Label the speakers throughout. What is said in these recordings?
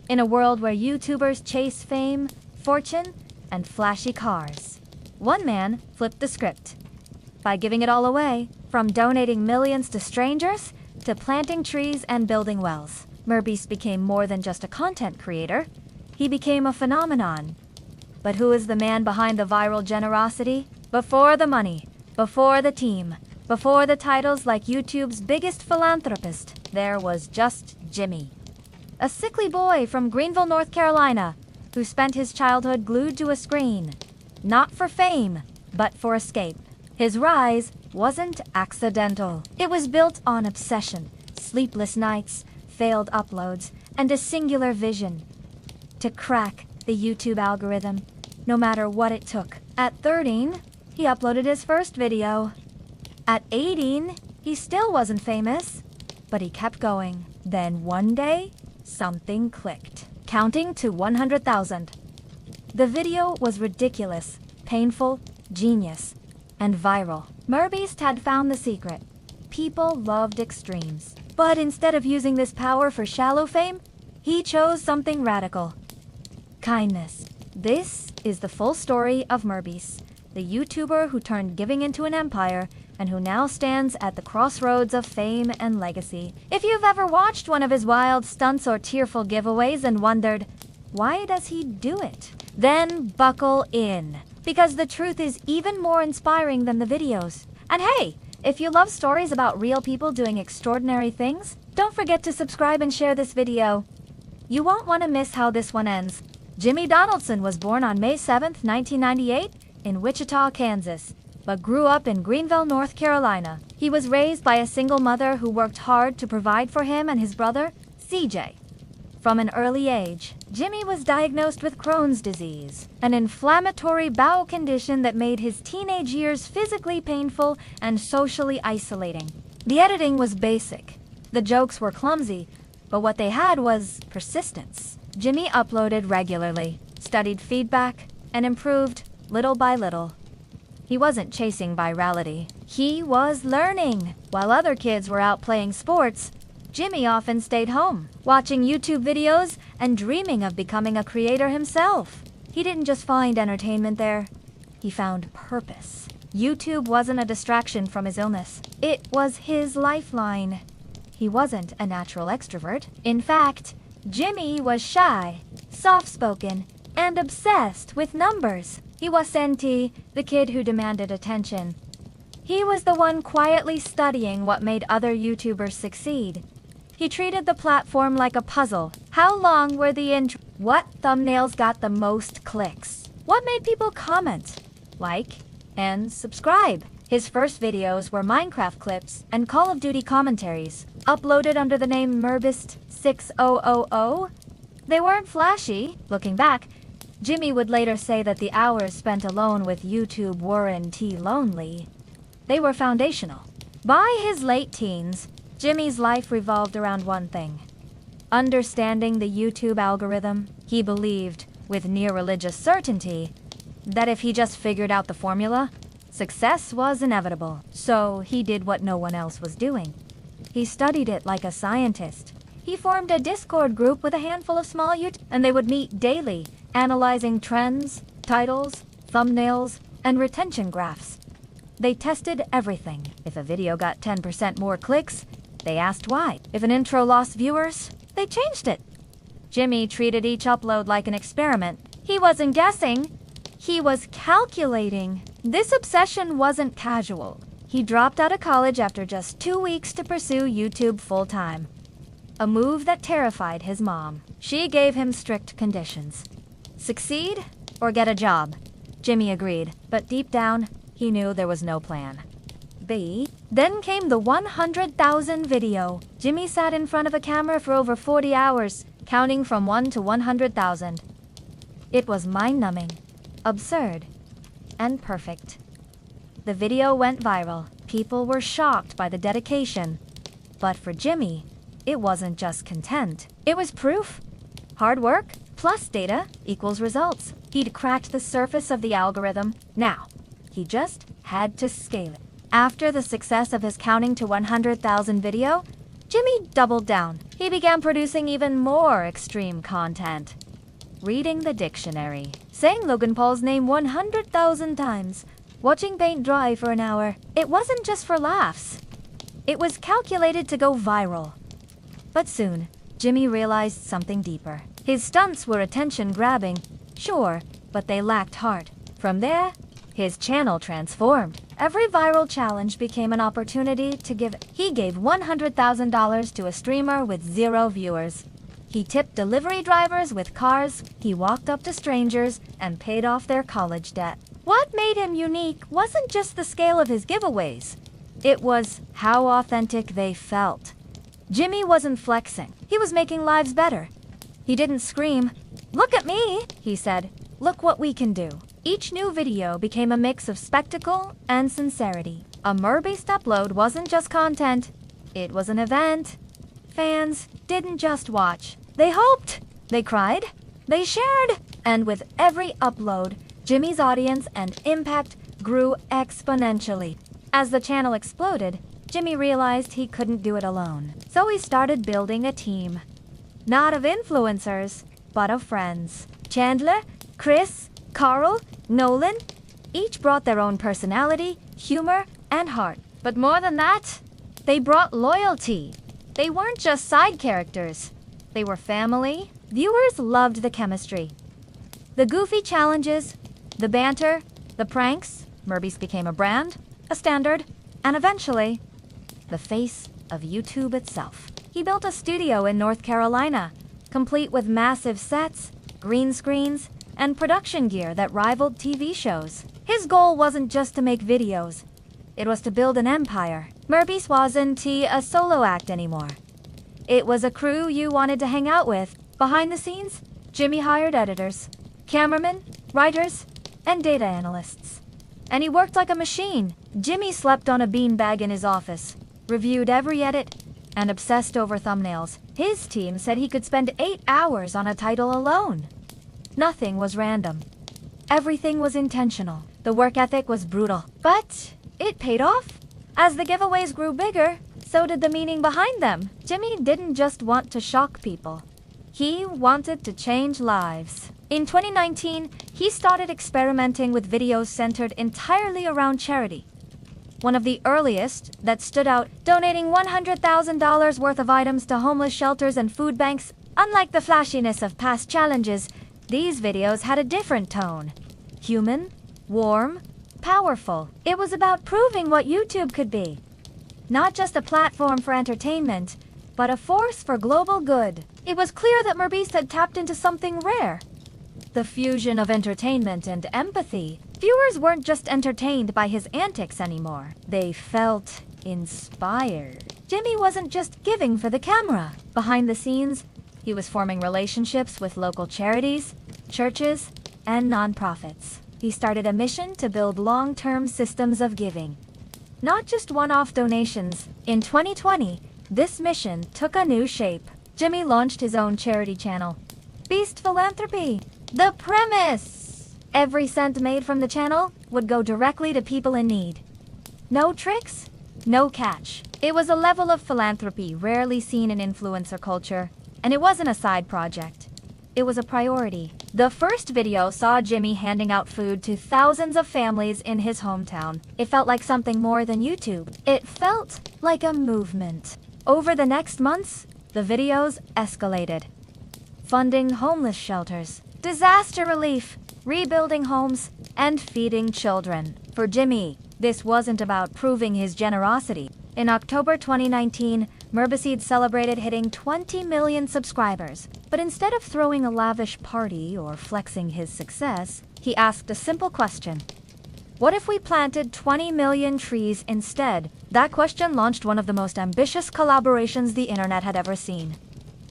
Speaker 1: in a world where YouTubers chase fame, fortune, and flashy cars. One man flipped the script by giving it all away, from donating millions to strangers to planting trees and building wells. MrBeast became more than just a content creator. He became a phenomenon. But who is the man behind the viral generosity? Before the money, before the team, before the titles like YouTube's biggest philanthropist, there was just Jimmy. A sickly boy from Greenville, North Carolina, who spent his childhood glued to a screen. Not for fame, but for escape. His rise wasn't accidental. It was built on obsession, sleepless nights, failed uploads, and a singular vision: to crack the YouTube algorithm, no matter what it took. At 13, he uploaded his first video. At 18, he still wasn't famous, but he kept going. Then one day, something clicked. Counting to 100,000. The video was ridiculous, painful, genius, and viral. MrBeast had found the secret. People loved extremes. But instead of using this power for shallow fame, he chose something radical: kindness. This is the full story of MrBeast, the YouTuber who turned giving into an empire and who now stands at the crossroads of fame and legacy. If you've ever watched one of his wild stunts or tearful giveaways and wondered, why does he do it? Then buckle in, because the truth is even more inspiring than the videos. And hey, if you love stories about real people doing extraordinary things, don't forget to subscribe and share this video. You won't want to miss how this one ends. Jimmy Donaldson was born on May 7th, 1998 in Wichita, Kansas, but grew up in Greenville, North Carolina. He was raised by a single mother who worked hard to provide for him and his brother, CJ. From an early age, Jimmy was diagnosed with Crohn's disease, an inflammatory bowel condition that made his teenage years physically painful and socially isolating. The editing was basic. The jokes were clumsy, but what they had was persistence. Jimmy uploaded regularly, studied feedback, and improved little by little. He wasn't chasing virality. He was learning. While other kids were out playing sports, Jimmy often stayed home, watching YouTube videos and dreaming of becoming a creator himself. He didn't just find entertainment there. He found purpose. YouTube wasn't a distraction from his illness. It was his lifeline. He wasn't a natural extrovert. In fact, Jimmy was shy, soft-spoken, and obsessed with numbers. He wasn't the kid who demanded attention. He was the one quietly studying what made other YouTubers succeed. He treated the platform like a puzzle. How long were the intros? What thumbnails got the most clicks? What made people comment, like, and subscribe? His first videos were Minecraft clips and Call of Duty commentaries, uploaded under the name MrBeast 6000. They weren't flashy. Looking back, Jimmy would later say that the hours spent alone with YouTube weren't lonely. They were foundational. By his late teens, Jimmy's life revolved around one thing: understanding the YouTube algorithm. He believed, with near religious certainty, that if he just figured out the formula, success was inevitable. So he did what no one else was doing. He studied it like a scientist. He formed a Discord group with a handful of small YouTubers, and they would meet daily, analyzing trends, titles, thumbnails, and retention graphs. They tested everything. If a video got 10% more clicks, they asked why. If an intro lost viewers, they changed it. Jimmy treated each upload like an experiment. He wasn't guessing, he was calculating. This obsession wasn't casual. He dropped out of college after just 2 weeks to pursue YouTube full-time. A move that terrified his mom. She gave him strict conditions: succeed or get a job. Jimmy agreed, but deep down, he knew there was no plan B. Then came the 100,000 video. Jimmy sat in front of a camera for over 40 hours, counting from 1 to 100,000. It was mind-numbing, absurd, and perfect. The video went viral. People were shocked by the dedication. But for Jimmy, it wasn't just content. It was proof. Hard work plus data equals results. He'd cracked the surface of the algorithm. Now, he just had to scale it. After the success of his counting to 100,000 video, Jimmy doubled down. He began producing even more extreme content. Reading the dictionary, saying Logan Paul's name 100,000 times, watching paint dry for an hour. It wasn't just for laughs. It was calculated to go viral. But soon, Jimmy realized something deeper. His stunts were attention-grabbing, sure, but they lacked heart. From there, his channel transformed. Every viral challenge became an opportunity to give. He gave $100,000 to a streamer with 0 viewers. He tipped delivery drivers with cars. He walked up to strangers and paid off their college debt. What made him unique wasn't just the scale of his giveaways. It was how authentic they felt. Jimmy wasn't flexing. He was making lives better. He didn't scream, "Look at me!" He said, "Look what we can do." Each new video became a mix of spectacle and sincerity. A MrBeast upload wasn't just content, it was an event. Fans didn't just watch. They hoped, they cried, they shared. And with every upload, Jimmy's audience and impact grew exponentially. As the channel exploded, Jimmy realized he couldn't do it alone. So he started building a team. Not of influencers, but of friends. Chandler, Chris, Carl, Nolan, each brought their own personality, humor, and heart. But more than that, they brought loyalty. They weren't just side characters. They were family. Viewers loved the chemistry. The goofy challenges, the banter, the pranks. MrBeast became a brand, a standard, and eventually, the face of YouTube itself. He built a studio in North Carolina, complete with massive sets, green screens, and production gear that rivaled TV shows. His goal wasn't just to make videos. It was to build an empire. MrBeast wasn't a solo act anymore. It was a crew you wanted to hang out with. Behind the scenes, Jimmy hired editors, cameramen, writers, and data analysts. And he worked like a machine. Jimmy slept on a beanbag in his office, reviewed every edit, and obsessed over thumbnails. His team said he could spend 8 hours on a title alone. Nothing was random. Everything was intentional. The work ethic was brutal, but it paid off. As the giveaways grew bigger, so did the meaning behind them. Jimmy didn't just want to shock people. He wanted to change lives. In 2019, he started experimenting with videos centered entirely around charity. One of the earliest that stood out, donating $100,000 worth of items to homeless shelters and food banks. Unlike the flashiness of past challenges, these videos had a different tone. Human, warm, powerful. It was about proving what YouTube could be. Not just a platform for entertainment, but a force for global good. It was clear that MrBeast had tapped into something rare. The fusion of entertainment and empathy. Viewers weren't just entertained by his antics anymore. They felt inspired. Jimmy wasn't just giving for the camera. Behind the scenes, he was forming relationships with local charities, churches, and nonprofits. He started a mission to build long-term systems of giving, not just one-off donations. In 2020, this mission took a new shape. Jimmy launched his own charity channel, Beast Philanthropy. The premise: every cent made from the channel would go directly to people in need. No tricks, no catch. It was a level of philanthropy rarely seen in influencer culture, and it wasn't a side project. It was a priority. The first video saw Jimmy handing out food to thousands of families in his hometown. It felt like something more than YouTube. It felt like a movement. Over the next months, the videos escalated. Funding homeless shelters, disaster relief, rebuilding homes, and feeding children. For Jimmy, this wasn't about proving his generosity. In October 2019, MrBeast celebrated hitting 20 million subscribers. But instead of throwing a lavish party or flexing his success, he asked a simple question. What if we planted 20 million trees instead? That question launched one of the most ambitious collaborations the internet had ever seen.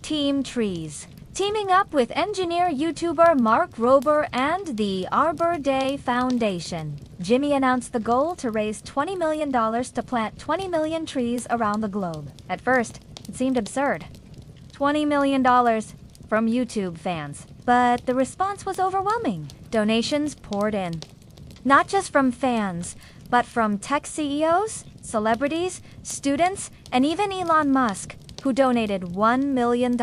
Speaker 1: Team Trees. Teaming up with engineer YouTuber Mark Rober and the Arbor Day Foundation, Jimmy announced the goal to raise $20 million to plant 20 million trees around the globe. At first, it seemed absurd. $20 million from YouTube fans. But the response was overwhelming. Donations poured in. Not just from fans, but from tech CEOs, celebrities, students, and even Elon Musk, who donated $1 million.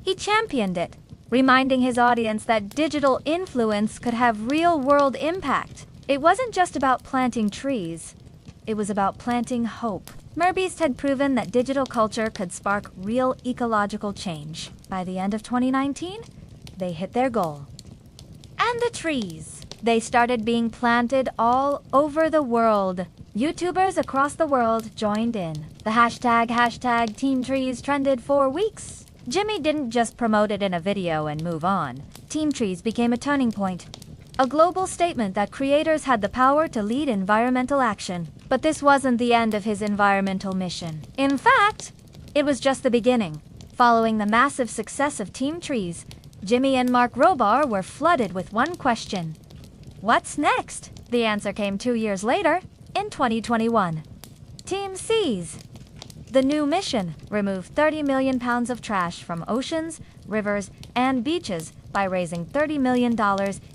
Speaker 1: He championed it, reminding his audience that digital influence could have real-world impact. It wasn't just about planting trees. It was about planting hope. MrBeast had proven that digital culture could spark real ecological change. By the end of 2019, they hit their goal. And the trees. They started being planted all over the world. YouTubers across the world joined in. The hashtag Team Trees trended for weeks. Jimmy didn't just promote it in a video and move on. Team Trees became a turning point. A global statement that creators had the power to lead environmental action. But this wasn't the end of his environmental mission. In fact, it was just the beginning. Following the massive success of Team Trees, Jimmy and Mark Robar were flooded with one question. What's next? The answer came 2 years later, in 2021. Team C's. The new mission: remove 30 million pounds of trash from oceans, rivers, and beaches by raising $30 million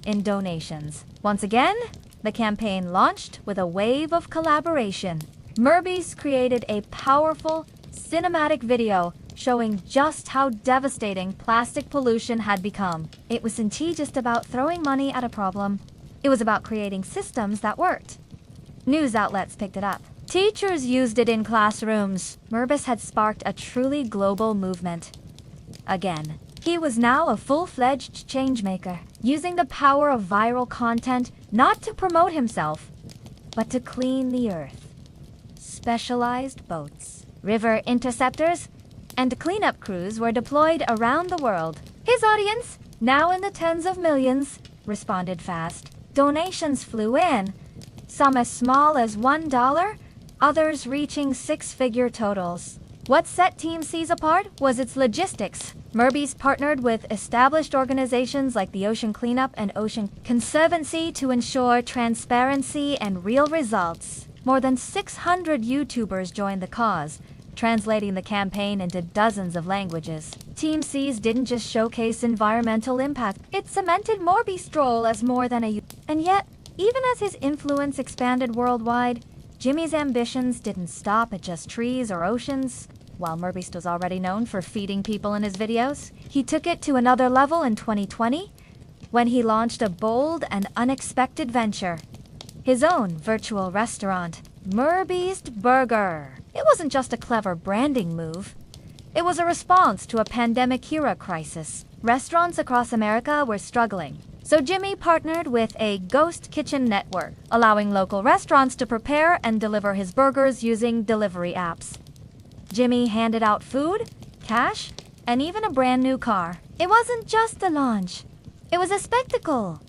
Speaker 1: in donations. Once again, the campaign launched with a wave of collaboration. MrBeast created a powerful, cinematic video showing just how devastating plastic pollution had become. It wasn't just about throwing money at a problem. It was about creating systems that worked. News outlets picked it up. Teachers used it in classrooms. MrBeast had sparked a truly global movement. Again, he was now a full-fledged changemaker, using the power of viral content not to promote himself, but to clean the earth. Specialized boats, river interceptors, and cleanup crews were deployed around the world. His audience, now in the tens of millions, responded fast. Donations flew in, some as small as $1, others reaching six-figure totals. What set Team C's apart was its logistics. MrBeast partnered with established organizations like the Ocean Cleanup and Ocean Conservancy to ensure transparency and real results. More than 600 YouTubers joined the cause, translating the campaign into dozens of languages. Team C's didn't just showcase environmental impact, it cemented MrBeast's role as more than a... And yet, even as his influence expanded worldwide, Jimmy's ambitions didn't stop at just trees or oceans. While MrBeast was already known for feeding people in his videos, he took it to another level in 2020 when he launched a bold and unexpected venture. His own virtual restaurant, MrBeast Burger. It wasn't just a clever branding move. It was a response to a pandemic-era crisis. Restaurants across America were struggling. So Jimmy partnered with a ghost kitchen network, allowing local restaurants to prepare and deliver his burgers using delivery apps. Jimmy handed out food, cash, and even a brand new car. It wasn't just a launch. It was a spectacle.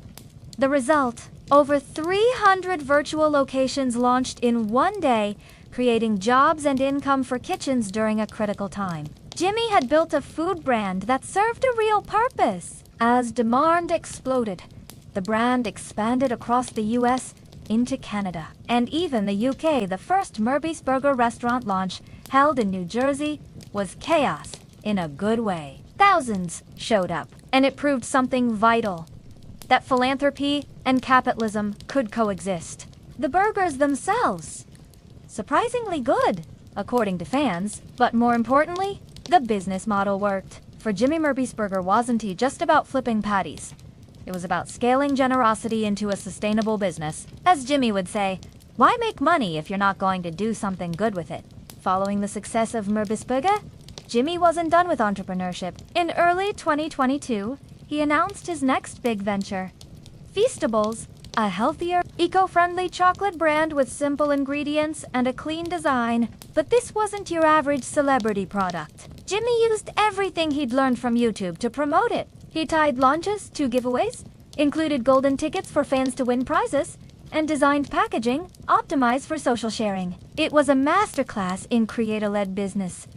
Speaker 1: The result: over 300 virtual locations launched in one day, creating jobs and income for kitchens during a critical time. Jimmy had built a food brand that served a real purpose. As demand exploded, the brand expanded across the US into Canada and even the UK. The first MrBeast Burger restaurant launch, held in New Jersey, was chaos in a good way. Thousands showed up, and it proved something vital: that philanthropy and capitalism could coexist. The burgers themselves, surprisingly good, according to fans, but more importantly, the business model worked. For Jimmy, MrBeast Burger wasn't just about flipping patties. It was about scaling generosity into a sustainable business. As Jimmy would say, why make money if you're not going to do something good with it? Following the success of MrBeast Burger, Jimmy wasn't done with entrepreneurship. In early 2022, he announced his next big venture, Feastables, a healthier, eco-friendly chocolate brand with simple ingredients and a clean design. But this wasn't your average celebrity product. Jimmy used everything he'd learned from YouTube to promote it. He tied launches to giveaways, included golden tickets for fans to win prizes, and designed packaging optimized for social sharing. It was a masterclass in creator-led business.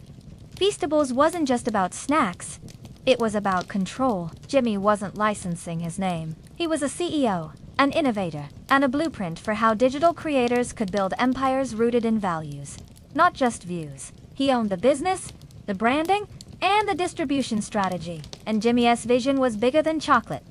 Speaker 1: Feastables wasn't just about snacks. It was about control. Jimmy wasn't licensing his name. He was a CEO, an innovator, and a blueprint for how digital creators could build empires rooted in values, not just views. He owned the business, the branding, and the distribution strategy. And Jimmy's vision was bigger than chocolate.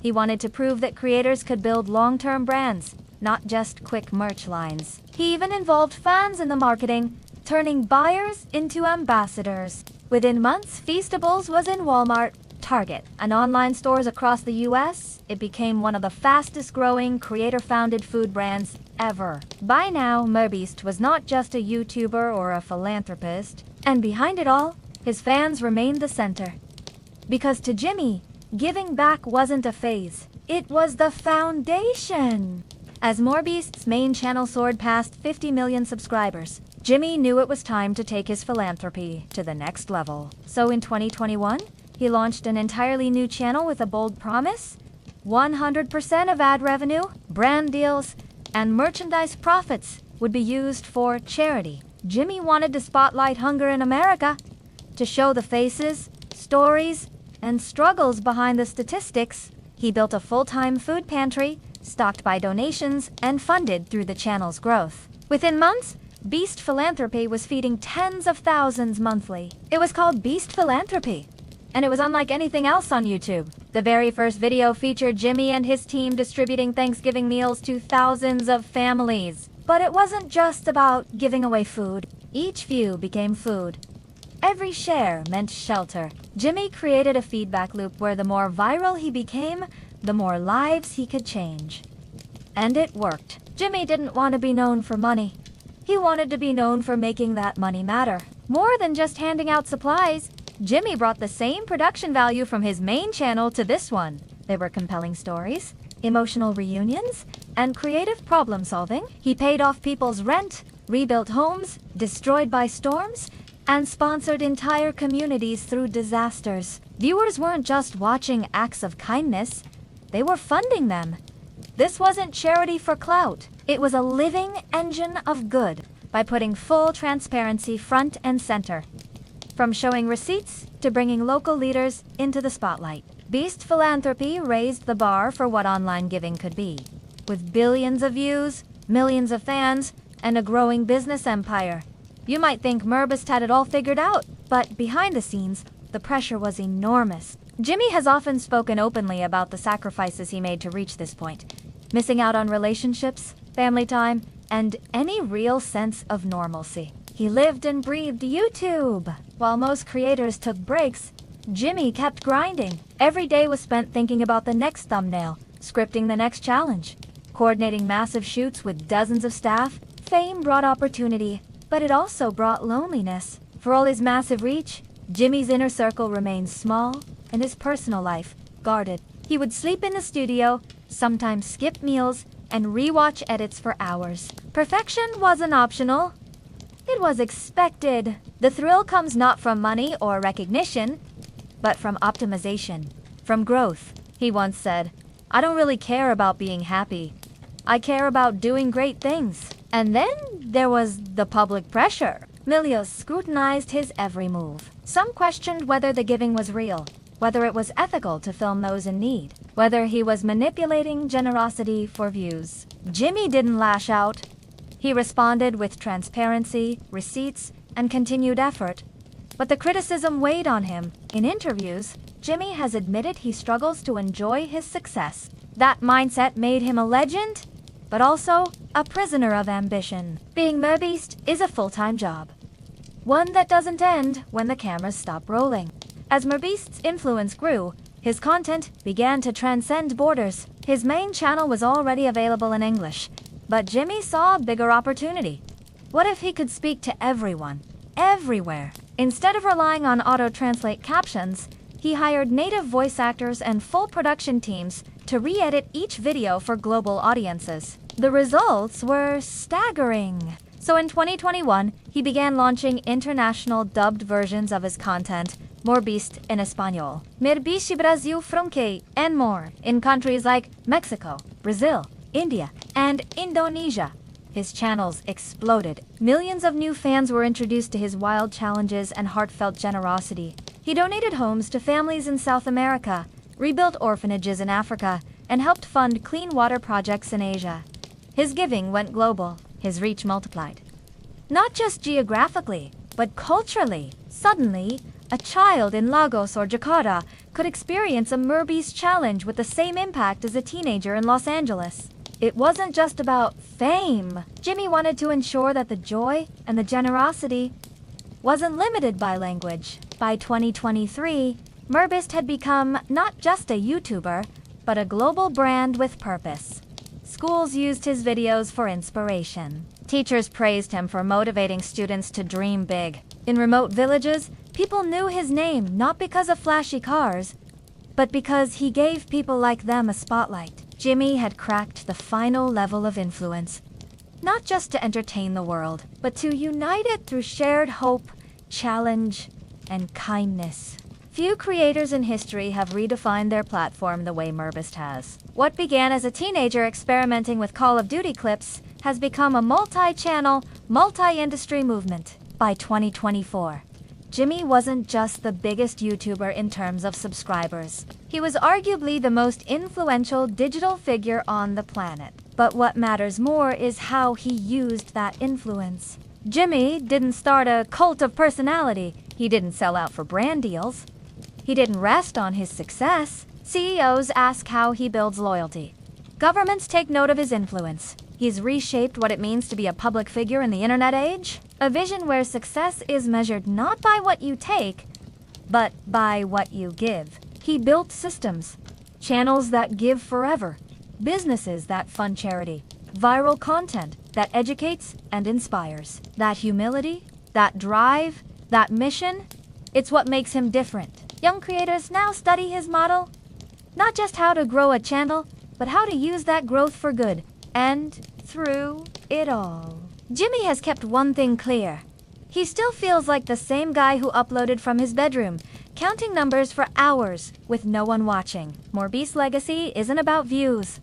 Speaker 1: He wanted to prove that creators could build long-term brands, not just quick merch lines. He even involved fans in the marketing, turning buyers into ambassadors. Within months, Feastables was in Walmart, Target, and online stores across the US. It became one of the fastest-growing creator-founded food brands ever. By now, MrBeast was not just a YouTuber or a philanthropist, and behind it all, his fans remained the center. Because to Jimmy, giving back wasn't a phase, it was the foundation. As MrBeast's main channel soared past 50 million subscribers, Jimmy knew it was time to take his philanthropy to the next level. So in 2021, he launched an entirely new channel with a bold promise: 100% of ad revenue, brand deals, and merchandise profits would be used for charity. Jimmy wanted to spotlight hunger in America, to show the faces, stories, and struggles behind the statistics. He built a full-time food pantry, stocked by donations and funded through the channel's growth. Within months, Beast Philanthropy was feeding tens of thousands monthly. It was called Beast Philanthropy, and it was unlike anything else on YouTube. The very first video featured Jimmy and his team distributing Thanksgiving meals to thousands of families. But it wasn't just about giving away food. Each view became food. Every share meant shelter. Jimmy created a feedback loop where the more viral he became, the more lives he could change. And it worked. Jimmy didn't want to be known for money. He wanted to be known for making that money matter. More than just handing out supplies, Jimmy brought the same production value from his main channel to this one. There were compelling stories, emotional reunions, and creative problem solving. He paid off people's rent, rebuilt homes destroyed by storms, and sponsored entire communities through disasters. Viewers weren't just watching acts of kindness, they were funding them. This wasn't charity for clout. It was a living engine of good by putting full transparency front and center. From showing receipts to bringing local leaders into the spotlight, Beast Philanthropy raised the bar for what online giving could be. With billions of views, millions of fans, and a growing business empire, you might think MrBeast had it all figured out, but behind the scenes, the pressure was enormous. Jimmy has often spoken openly about the sacrifices he made to reach this point, missing out on relationships, family time, and any real sense of normalcy. He lived and breathed YouTube. While most creators took breaks, Jimmy kept grinding. Every day was spent thinking about the next thumbnail, scripting the next challenge, coordinating massive shoots with dozens of staff. Fame brought opportunity, but it also brought loneliness. For all his massive reach, Jimmy's inner circle remained small and his personal life guarded. He would sleep in the studio, sometimes skip meals, and rewatch edits for hours. Perfection wasn't optional. It was expected. The thrill comes not from money or recognition, but from optimization, from growth. He once said, "I don't really care about being happy. I care about doing great things." And then there was the public pressure. Millions scrutinized his every move. Some questioned whether the giving was real, whether it was ethical to film those in need, whether he was manipulating generosity for views. Jimmy didn't lash out. He responded with transparency, receipts, and continued effort. But the criticism weighed on him. In interviews, Jimmy has admitted he struggles to enjoy his success. That mindset made him a legend, but also a prisoner of ambition. Being MrBeast is a full-time job, one that doesn't end when the cameras stop rolling. As MrBeast's influence grew, his content began to transcend borders. His main channel was already available in English, but Jimmy saw a bigger opportunity. What if he could speak to everyone, everywhere? Instead of relying on auto-translate captions, he hired native voice actors and full production teams to re-edit each video for global audiences. The results were staggering. So in 2021, he began launching international dubbed versions of his content, MrBeast in Espanol, MrBeast Brasil Franque, and more, in countries like Mexico, Brazil, India, and Indonesia. His channels exploded. Millions of new fans were introduced to his wild challenges and heartfelt generosity. He donated homes to families in South America, rebuilt orphanages in Africa, and helped fund clean water projects in Asia. His giving went global. His reach multiplied. Not just geographically, but culturally. Suddenly, a child in Lagos or Jakarta could experience a MrBeast challenge with the same impact as a teenager in Los Angeles. it wasn't just about fame. Jimmy wanted to ensure that the joy and the generosity wasn't limited by language. By 2023, MrBeast had become not just a YouTuber, but a global brand with purpose. Schools used his videos for inspiration. Teachers praised him for motivating students to dream big. In remote villages, people knew his name not because of flashy cars, but because he gave people like them a spotlight. Jimmy had cracked the final level of influence, not just to entertain the world, but to unite it through shared hope, challenge, and kindness. Few creators in history have redefined their platform the way MrBeast has. What began as a teenager experimenting with Call of Duty clips has become a multi-channel, multi-industry movement. By 2024, Jimmy wasn't just the biggest YouTuber in terms of subscribers. He was arguably the most influential digital figure on the planet. But what matters more is how he used that influence. Jimmy didn't start a cult of personality. He didn't sell out for brand deals. He didn't rest on his success. CEOs ask how he builds loyalty. Governments take note of his influence. He's reshaped what it means to be a public figure in the internet age. A vision where success is measured not by what you take, but by what you give. He built systems, channels that give forever, businesses that fund charity, viral content that educates and inspires. That humility, that drive, that mission, it's what makes him different. Young creators now study his model, not just how to grow a channel, but how to use that growth for good. And through it all, Jimmy has kept one thing clear. He still feels like the same guy who uploaded from his bedroom, counting numbers for hours with no one watching. MrBeast's legacy isn't about views.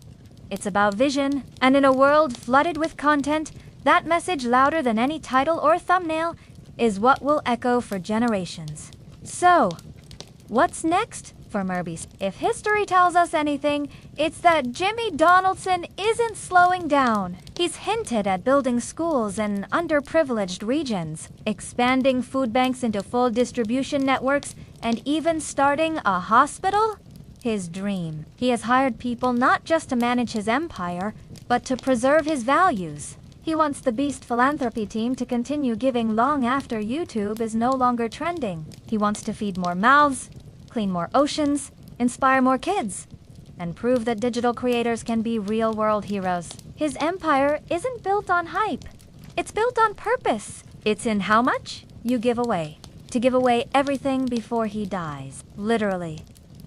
Speaker 1: It's about vision. And in a world flooded with content, that message louder than any title or thumbnail is what will echo for generations. So, what's next for MrBeast? If history tells us anything, it's that Jimmy Donaldson isn't slowing down. He's hinted at building schools in underprivileged regions, expanding food banks into full distribution networks, and even starting a hospital? His dream. He has hired people not just to manage his empire, but to preserve his values. He wants the Beast Philanthropy team to continue giving long after YouTube is no longer trending. He wants to feed more mouths, clean more oceans, inspire more kids, and prove that digital creators can be real-world heroes. His empire isn't built on hype. It's built on purpose. It's in how much you give away. To give away everything before he dies. Literally.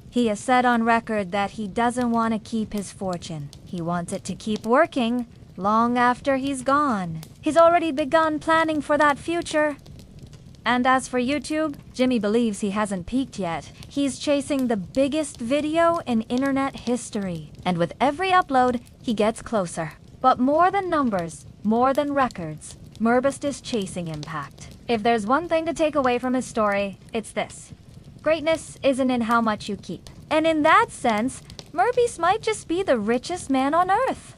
Speaker 1: He has said on record that he doesn't want to keep his fortune. He wants it to keep working long after he's gone. He's already begun planning for that future. And as for YouTube, Jimmy believes he hasn't peaked yet. He's chasing the biggest video in internet history. And with every upload, he gets closer. But more than numbers, more than records, MrBeast is chasing impact. If there's one thing to take away from his story, it's this. Greatness isn't in how much you keep. And in that sense, MrBeast might just be the richest man on earth.